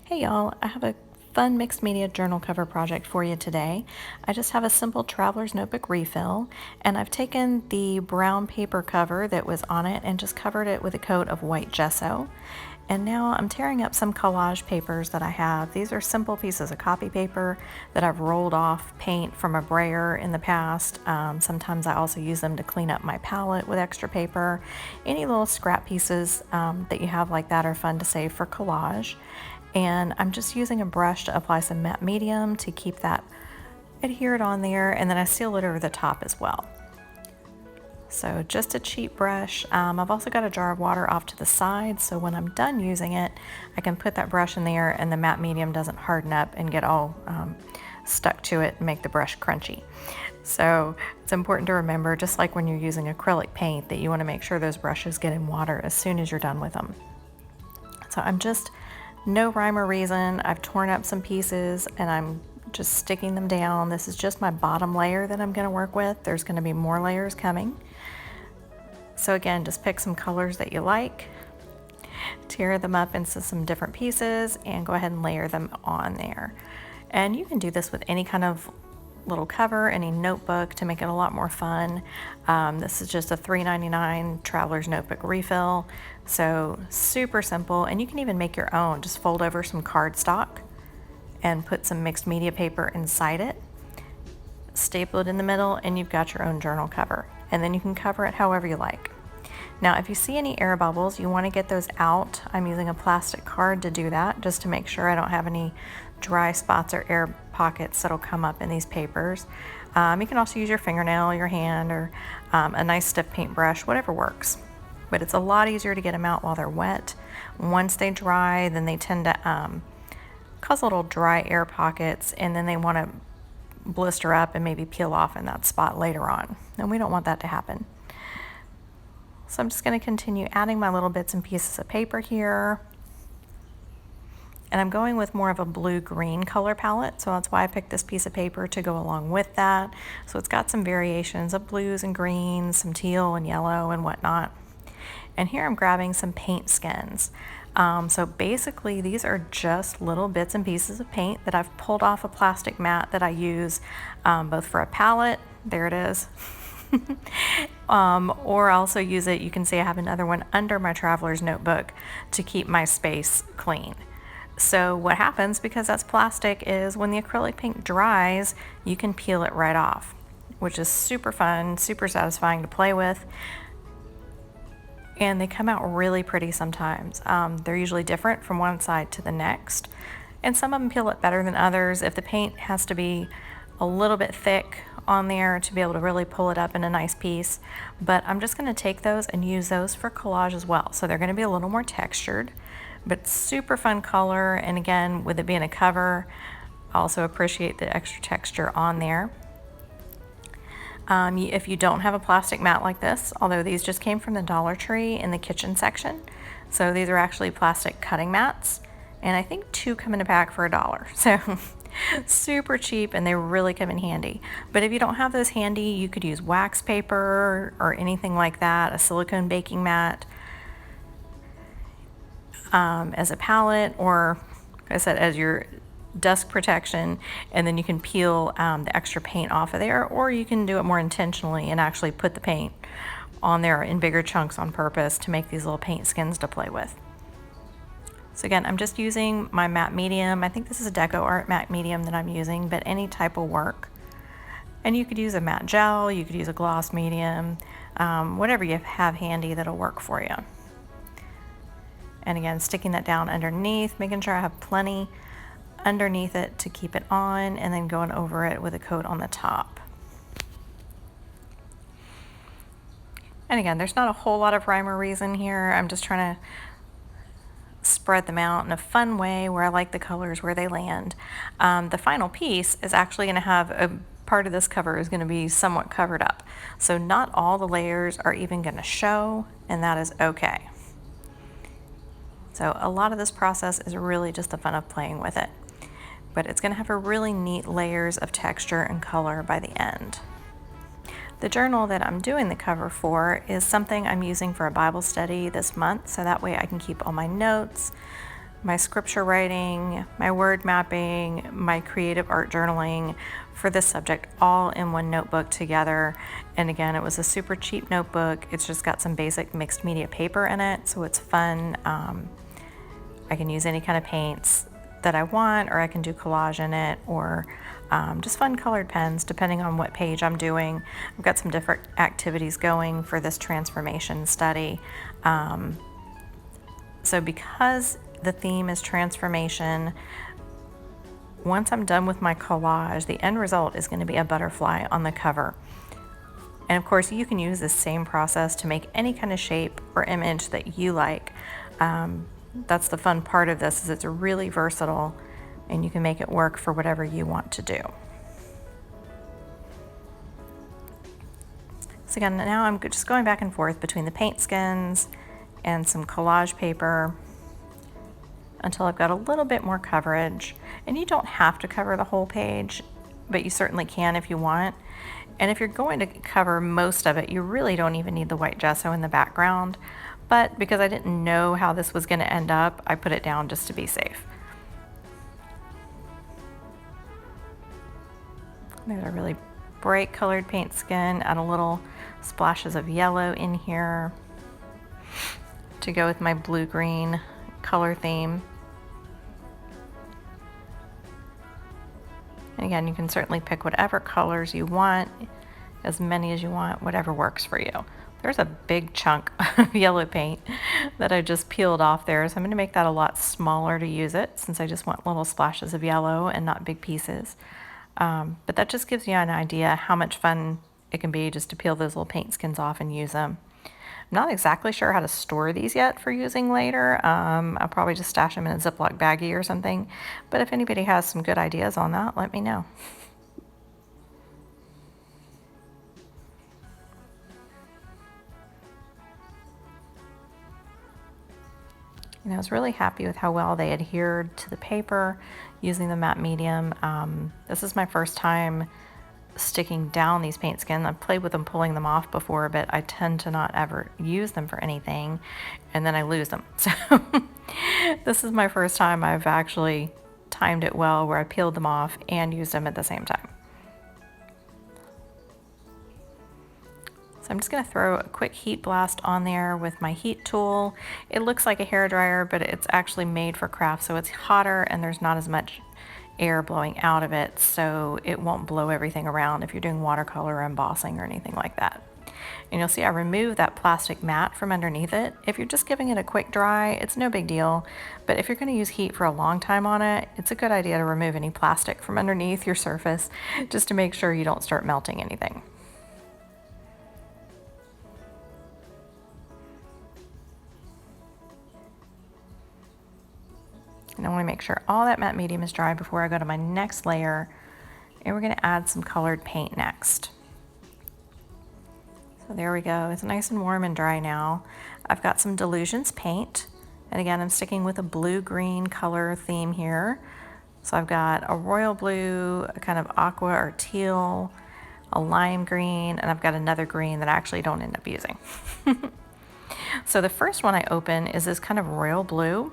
Hey y'all, I have a fun mixed media journal cover project for you today. I just have a simple traveler's notebook refill, and I've taken the brown paper cover that was on it and just covered it with a coat of white gesso. And now I'm tearing up some collage papers that I have. These are simple pieces of copy paper that I've rolled off paint from a brayer in the past. Sometimes I also use them to clean up my palette with extra paper. Any little scrap pieces that you have like that are fun to save for collage. And I'm just using a brush to apply some matte medium to keep that adhered on there, and then I seal it over the top as well. So just a cheap brush. I've also got a jar of water off to the side, so when I'm done using it, I can put that brush in there and the matte medium doesn't harden up and get all stuck to it and make the brush crunchy. So it's important to remember, just like when you're using acrylic paint, that you want to make sure those brushes get in water as soon as you're done with them. So I'm just, no rhyme or reason, I've torn up some pieces and I'm just sticking them down. This is just my bottom layer that I'm going to work with. There's going to be more layers coming. So again, just pick some colors that you like, tear them up into some different pieces, and go ahead and layer them on there. And you can do this with any kind of little cover, any notebook, to make it a lot more fun. This is just a $3.99 traveler's notebook refill, so super simple. And you can even make your own. Just fold over some cardstock and put some mixed media paper inside it, staple it in the middle, and you've got your own journal cover. And then you can cover it however you like. Now, if you see any air bubbles, you want to get those out. I'm using a plastic card to do that, just to make sure I don't have any dry spots or air pockets that'll come up in these papers. You can also use your fingernail, your hand, or a nice stiff paintbrush, whatever works. But it's a lot easier to get them out while they're wet. Once they dry, then they tend to cause little dry air pockets, and then they want to blister up and maybe peel off in that spot later on. And we don't want that to happen. So I'm just going to continue adding my little bits and pieces of paper here. And I'm going with more of a blue-green color palette, so that's why I picked this piece of paper to go along with that. So it's got some variations of blues and greens, some teal and yellow and whatnot. And here I'm grabbing some paint skins. So basically these are just little bits and pieces of paint that I've pulled off a plastic mat that I use both for a palette, there it is, or also use it, you can see I have another one under my traveler's notebook to keep my space clean. So what happens, because that's plastic, is when the acrylic paint dries, you can peel it right off, which is super fun, super satisfying to play with. And they come out really pretty sometimes. They're usually different from one side to the next. And some of them peel it better than others. If the paint has to be a little bit thick on there to be able to really pull it up in a nice piece. But I'm just gonna take those and use those for collage as well. So they're gonna be a little more textured, but super fun color. And again, with it being a cover, I also appreciate the extra texture on there. If you don't have a plastic mat like this, although these just came from the Dollar Tree in the kitchen section, so these are actually plastic cutting mats, and I think 2 come in a pack for $1. So super cheap, and they really come in handy. But if you don't have those handy, you could use wax paper or anything like that, a silicone baking mat as a palette, or like I said, as your dust protection, and then you can peel the extra paint off of there, or you can do it more intentionally and actually put the paint on there in bigger chunks on purpose to make these little paint skins to play with. So again, I'm just using my matte medium. I think this is a Deco Art matte medium that I'm using, but any type will work. And you could use a matte gel, you could use a gloss medium, whatever you have handy that'll work for you. And again, sticking that down underneath, making sure I have plenty underneath it to keep it on, and then going over it with a coat on the top. And again, there's not a whole lot of rhyme or reason here. I'm just trying to spread them out in a fun way where I like the colors where they land. The final piece is actually going to have a part of this cover is going to be somewhat covered up. So not all the layers are even going to show, and that is okay. So a lot of this process is really just the fun of playing with it. But it's going to have a really neat layers of texture and color by the end. The journal that I'm doing the cover for is something I'm using for a Bible study this month, so that way I can keep all my notes, my scripture writing, my word mapping, my creative art journaling for this subject all in one notebook together. And again, it was a super cheap notebook. It's just got some basic mixed media paper in it, so it's fun. I can use any kind of paints that I want, or I can do collage in it, or just fun colored pens depending on what page I'm doing. I've got some different activities going for this transformation study. So because the theme is transformation, once I'm done with my collage, the end result is going to be a butterfly on the cover. And of course, you can use this same process to make any kind of shape or image that you like. That's the fun part of this, is it's really versatile and you can make it work for whatever you want to do. So again, now I'm just going back and forth between the paint skins and some collage paper until I've got a little bit more coverage. And you don't have to cover the whole page, but you certainly can if you want. And if you're going to cover most of it, you really don't even need the white gesso in the background. But because I didn't know how this was going to end up, I put it down just to be safe. There's a really bright colored paint skin, add a little splashes of yellow in here to go with my blue-green color theme. And again, you can certainly pick whatever colors you want, as many as you want, whatever works for you. There's a big chunk of yellow paint that I just peeled off there, so I'm going to make that a lot smaller to use it, since I just want little splashes of yellow and not big pieces. But that just gives you an idea how much fun it can be just to peel those little paint skins off and use them. I'm not exactly sure how to store these yet for using later. I'll probably just stash them in a Ziploc baggie or something. But if anybody has some good ideas on that, let me know. And I was really happy with how well they adhered to the paper using the matte medium. This is my first time sticking down these paint skins. I've played with them pulling them off before, but I tend to not ever use them for anything, and then I lose them. So this is my first time I've actually timed it well, where I peeled them off and used them at the same time. So I'm just going to throw a quick heat blast on there with my heat tool. It looks like a hairdryer, but it's actually made for craft, so it's hotter and there's not as much air blowing out of it, so it won't blow everything around if you're doing watercolor or embossing or anything like that. And you'll see I removed that plastic mat from underneath it. If you're just giving it a quick dry, it's no big deal, but if you're going to use heat for a long time on it, it's a good idea to remove any plastic from underneath your surface, just to make sure you don't start melting anything. And I want to make sure all that matte medium is dry before I go to my next layer. And we're going to add some colored paint next. So there we go. It's nice and warm and dry now. I've got some Delusions paint. And again, I'm sticking with a blue-green color theme here. So I've got a royal blue, a kind of aqua or teal, a lime green, and I've got another green that I actually don't end up using. So the first one I open is this kind of royal blue.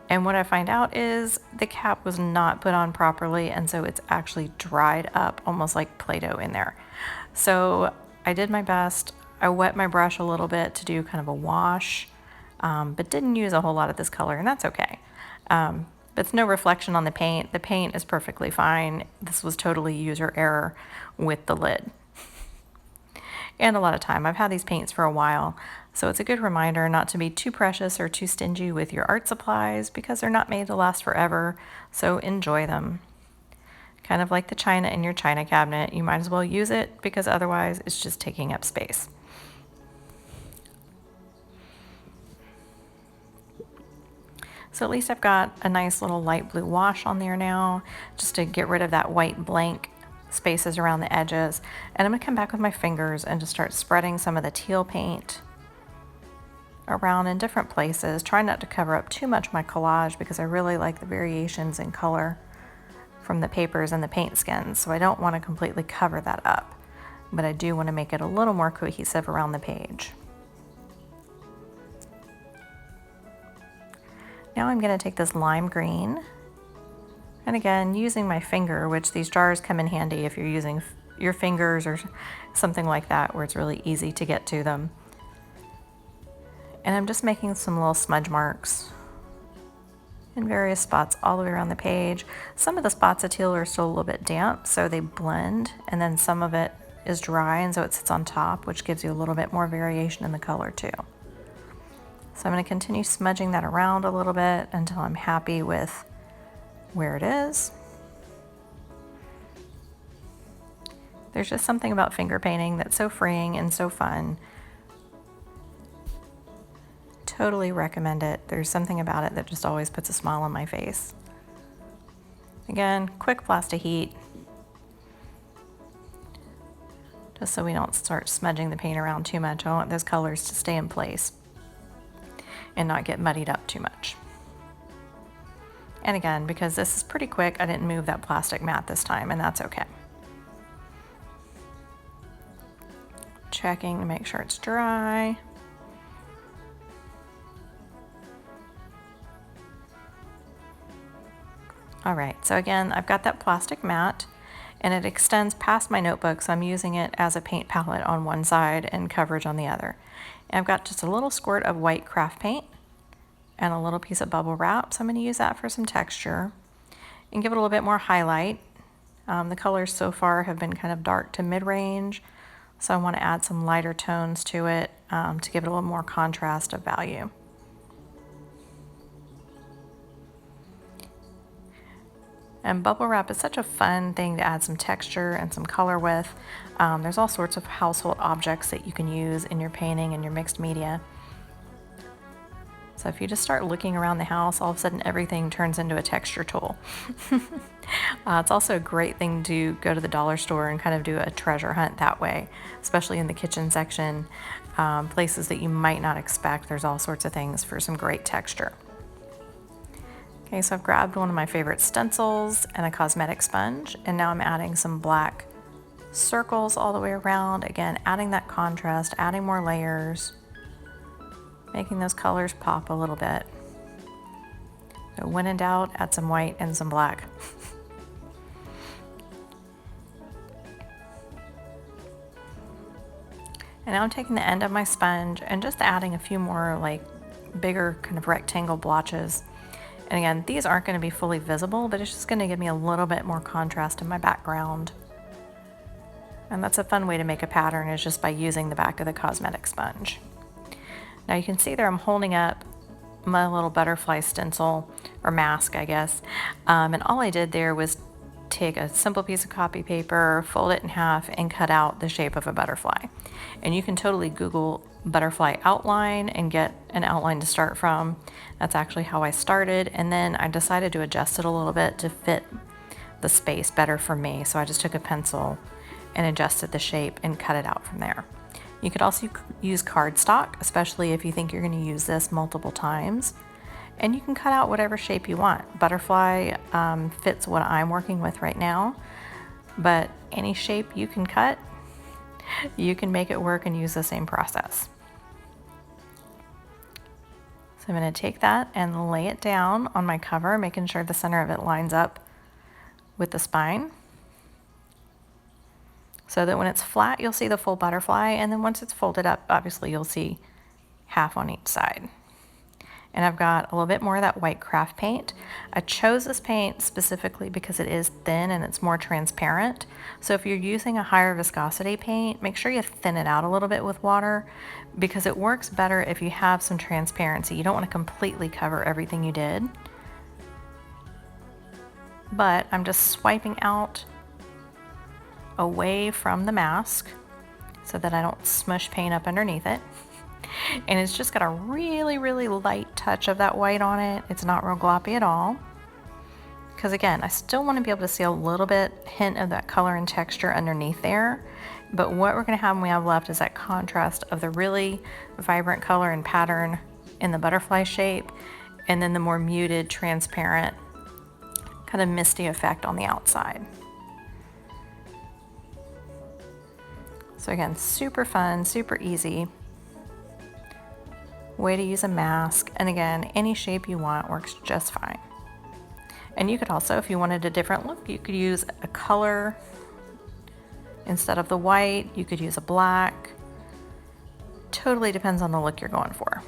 And what I find out is the cap was not put on properly, and so it's actually dried up almost like Play-Doh in there. So I did my best. I wet my brush a little bit to do kind of a wash, but didn't use a whole lot of this color, and that's okay. But it's no reflection on the paint. The paint is perfectly fine. This was totally user error with the lid. And a lot of time. I've had these paints for a while, so it's a good reminder not to be too precious or too stingy with your art supplies, because they're not made to last forever, so enjoy them. Kind of like the china in your china cabinet, you might as well use it, because otherwise it's just taking up space. So at least I've got a nice little light blue wash on there now, just to get rid of that white blank spaces around the edges. And I'm going to come back with my fingers and just start spreading some of the teal paint around in different places. Try not to cover up too much my collage, because I really like the variations in color from the papers and the paint skins, so I don't want to completely cover that up, but I do want to make it a little more cohesive around the page. Now I'm going to take this lime green, and again, using my finger, which these jars come in handy if you're using your fingers or something like that where it's really easy to get to them. And I'm just making some little smudge marks in various spots all the way around the page. Some of the spots of teal are still a little bit damp, so they blend, and then some of it is dry, and so it sits on top, which gives you a little bit more variation in the color too. So I'm going to continue smudging that around a little bit until I'm happy with where it is. There's just something about finger painting that's so freeing and so fun. Totally recommend it. There's something about it that just always puts a smile on my face. Again, quick blast of heat, just so we don't start smudging the paint around too much. I want those colors to stay in place and not get muddied up too much. And again, because this is pretty quick, I didn't move that plastic mat this time, and that's okay. Checking to make sure it's dry. All right, so again, I've got that plastic mat and it extends past my notebook, so I'm using it as a paint palette on one side and coverage on the other. And I've got just a little squirt of white craft paint and a little piece of bubble wrap, so I'm going to use that for some texture and give it a little bit more highlight. The colors so far have been kind of dark to mid-range, so I want to add some lighter tones to it to give it a little more contrast of value. And bubble wrap is such a fun thing to add some texture and some color with. There's all sorts of household objects that you can use in your painting and your mixed media. So if you just start looking around the house, all of a sudden everything turns into a texture tool. It's also a great thing to go to the dollar store and kind of do a treasure hunt that way, especially in the kitchen section, places that you might not expect. There's all sorts of things for some great texture. Okay, so I've grabbed one of my favorite stencils and a cosmetic sponge, and now I'm adding some black circles all the way around. Again, adding that contrast, adding more layers, making those colors pop a little bit. So when in doubt, add some white and some black. And now I'm taking the end of my sponge and just adding a few more like bigger kind of rectangle blotches. And again, these aren't going to be fully visible, but it's just going to give me a little bit more contrast in my background. And that's a fun way to make a pattern, is just by using the back of the cosmetic sponge. Now you can see there I'm holding up my little butterfly stencil, or mask I guess, and all I did there was take a simple piece of copy paper, fold it in half, and cut out the shape of a butterfly. And you can totally Google butterfly outline and get an outline to start from. That's actually how I started, and then I decided to adjust it a little bit to fit the space better for me. So I just took a pencil and adjusted the shape and cut it out from there. You could also use cardstock, especially if you think you're going to use this multiple times. And you can cut out whatever shape you want. Butterfly fits what I'm working with right now, but any shape you can cut, you can make it work and use the same process. So I'm going to take that and lay it down on my cover, making sure the center of it lines up with the spine, so that when it's flat, you'll see the full butterfly, and then once it's folded up, obviously you'll see half on each side. And I've got a little bit more of that white craft paint. I chose this paint specifically because it is thin and it's more transparent. So if you're using a higher viscosity paint, make sure you thin it out a little bit with water, because it works better if you have some transparency. You don't want to completely cover everything you did. But I'm just swiping out away from the mask so that I don't smush paint up underneath it. And it's just got a really, really light touch of that white on it. It's not real gloppy at all. Because again, I still want to be able to see a little bit hint of that color and texture underneath there. But what we're going to have when we have left is that contrast of the really vibrant color and pattern in the butterfly shape, and then the more muted, transparent, kind of misty effect on the outside. So again, super fun, super easy. way to use a mask, and again, any shape you want works just fine. And you could also, if you wanted a different look, you could use a color instead of the white. You could use a black. Totally depends on the look you're going for.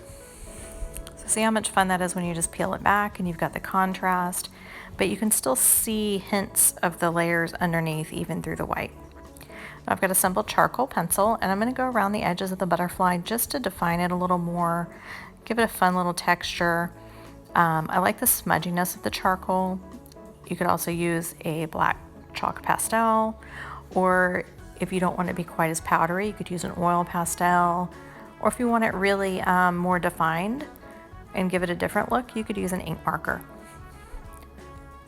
So see how much fun that is when you just peel it back and you've got the contrast, but you can still see hints of the layers underneath even through the white. I've got a simple charcoal pencil, and I'm going to go around the edges of the butterfly just to define it a little more, give it a fun little texture. I like the smudginess of the charcoal. You could also use a black chalk pastel, or if you don't want it to be quite as powdery, you could use an oil pastel, or if you want it really more defined and give it a different look, you could use an ink marker.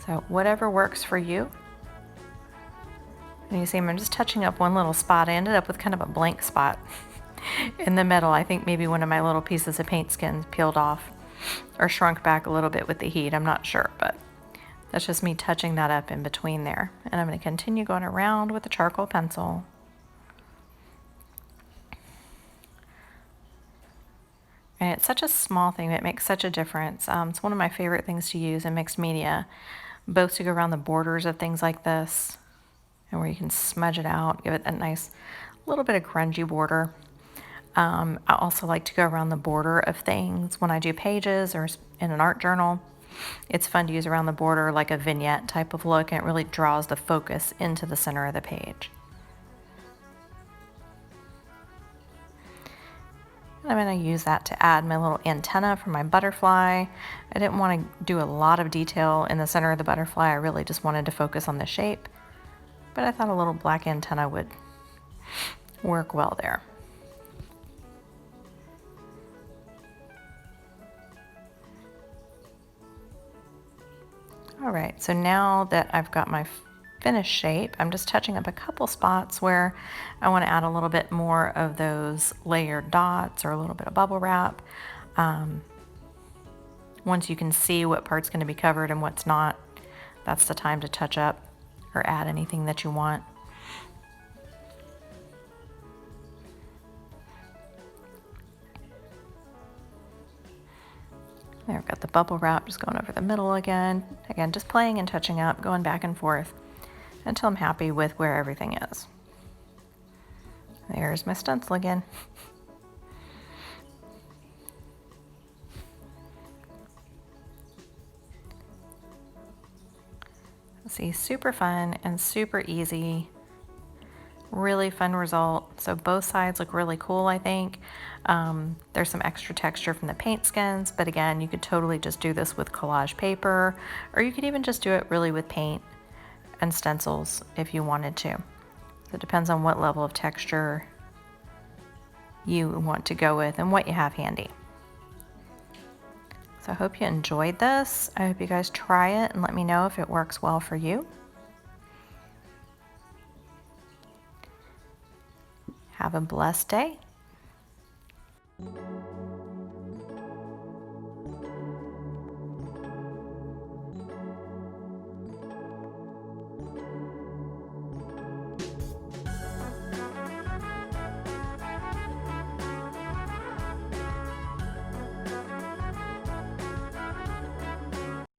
So whatever works for you. And you see I'm just touching up one little spot. I ended up with kind of a blank spot in the middle. I think maybe one of my little pieces of paint skin peeled off or shrunk back a little bit with the heat. I'm not sure, but that's just me touching that up in between there. And I'm going to continue going around with the charcoal pencil. And it's such a small thing that makes such a difference. It's one of my favorite things to use in mixed media, both to go around the borders of things like this, and where you can smudge it out, give it a nice little bit of grungy border. I also like to go around the border of things when I do pages or in an art journal. It's fun to use around the border like a vignette type of look, and it really draws the focus into the center of the page. I'm going to use that to add my little antenna for my butterfly. I didn't want to do a lot of detail in the center of the butterfly. I really just wanted to focus on the shape, but I thought a little black antenna would work well there. All right, so now that I've got my finished shape, I'm just touching up a couple spots where I want to add a little bit more of those layered dots or a little bit of bubble wrap. Once you can see what part's going to be covered and what's not, that's the time to touch up or add anything that you want. There, I've got the bubble wrap just going over the middle again. Again, just playing and touching up, going back and forth until I'm happy with where everything is. There's my stencil again. See, super fun and super easy. Really fun result. So both sides look really cool, I think. There's some extra texture from the paint skins, but again, you could totally just do this with collage paper, or you could even just do it really with paint and stencils if you wanted to. So it depends on what level of texture you want to go with and what you have handy. So I hope you enjoyed this. I hope you guys try it and let me know if it works well for you. Have a blessed day.